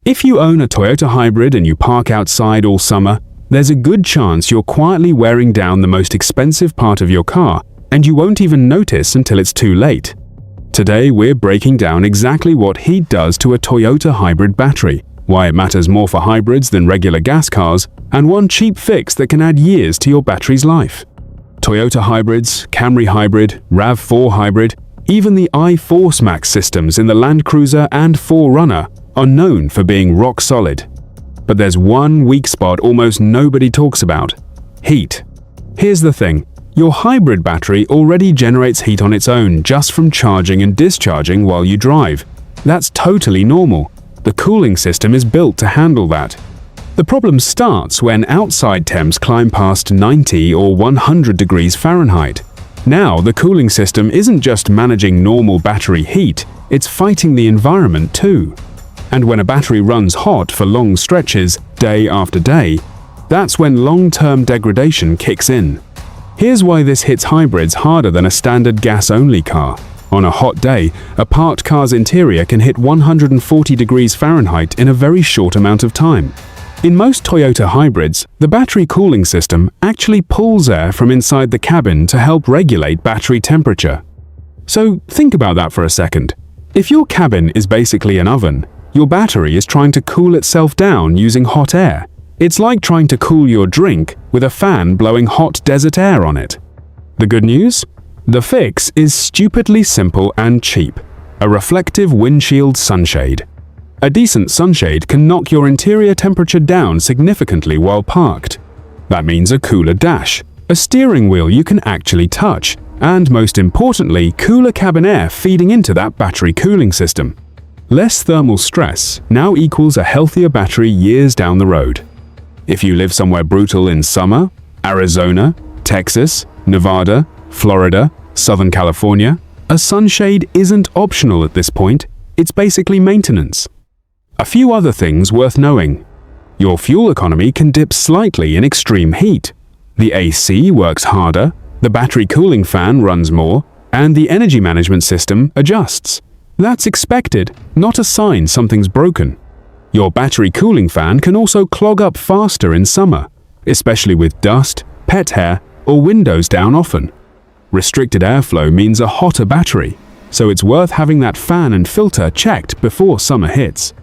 If you own a Toyota Hybrid and you park outside all summer, there's a good chance you're quietly wearing down the most expensive part of your car, and you won't even notice until it's too late. Today, we're breaking down exactly what heat does to a Toyota Hybrid battery, why it matters more for hybrids than regular gas cars, and one cheap fix that can add years to your battery's life. Toyota Hybrids, Camry Hybrid, RAV4 Hybrid, even the i-Force Max systems in the Land Cruiser and 4Runner are known for being rock solid. But there's one weak spot almost nobody talks about: heat. Here's the thing. Your hybrid battery already generates heat on its own just from charging and discharging while you drive. That's totally normal. The cooling system is built to handle that. The problem starts when outside temps climb past 90 or 100 degrees Fahrenheit. Now, the cooling system isn't just managing normal battery heat, it's fighting the environment too. And when a battery runs hot for long stretches, day after day, that's when long-term degradation kicks in. Here's why this hits hybrids harder than a standard gas-only car. On a hot day, a parked car's interior can hit 140 degrees Fahrenheit in a very short amount of time. In most Toyota hybrids, the battery cooling system actually pulls air from inside the cabin to help regulate battery temperature. So think about that for a second. If your cabin is basically an oven, your battery is trying to cool itself down using hot air. It's like trying to cool your drink with a fan blowing hot desert air on it. The good news? The fix is stupidly simple and cheap: a reflective windshield sunshade. A decent sunshade can knock your interior temperature down significantly while parked. That means a cooler dash, a steering wheel you can actually touch, and most importantly, cooler cabin air feeding into that battery cooling system. Less thermal stress now equals a healthier battery years down the road. If you live somewhere brutal in summer, Arizona, Texas, Nevada, Florida, Southern California, a sunshade isn't optional at this point, it's basically maintenance. A few other things worth knowing. Your fuel economy can dip slightly in extreme heat. The AC works harder, the battery cooling fan runs more, and the energy management system adjusts. That's expected, not a sign something's broken. Your battery cooling fan can also clog up faster in summer, especially with dust, pet hair, or windows down often. Restricted airflow means a hotter battery, so it's worth having that fan and filter checked before summer hits.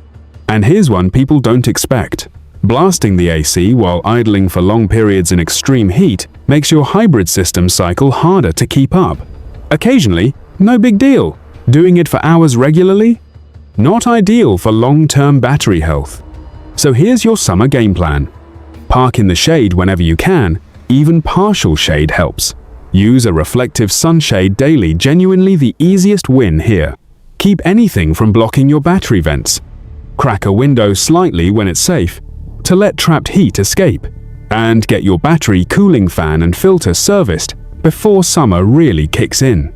And here's one people don't expect. Blasting the AC while idling for long periods in extreme heat makes your hybrid system cycle harder to keep up. Occasionally, no big deal. Doing it for hours regularly? Not ideal for long-term battery health. So here's your summer game plan. Park in the shade whenever you can, even partial shade helps. Use a reflective sunshade daily, genuinely the easiest win here. Keep anything from blocking your battery vents. Crack a window slightly when it's safe, to let trapped heat escape. And get your battery cooling fan and filter serviced before summer really kicks in.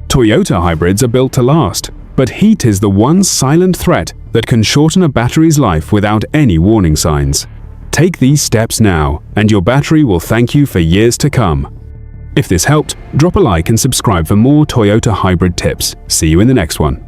Toyota hybrids are built to last, but heat is the one silent threat that can shorten a battery's life without any warning signs. Take these steps now, and your battery will thank you for years to come. If this helped, drop a like and subscribe for more Toyota hybrid tips. See you in the next one.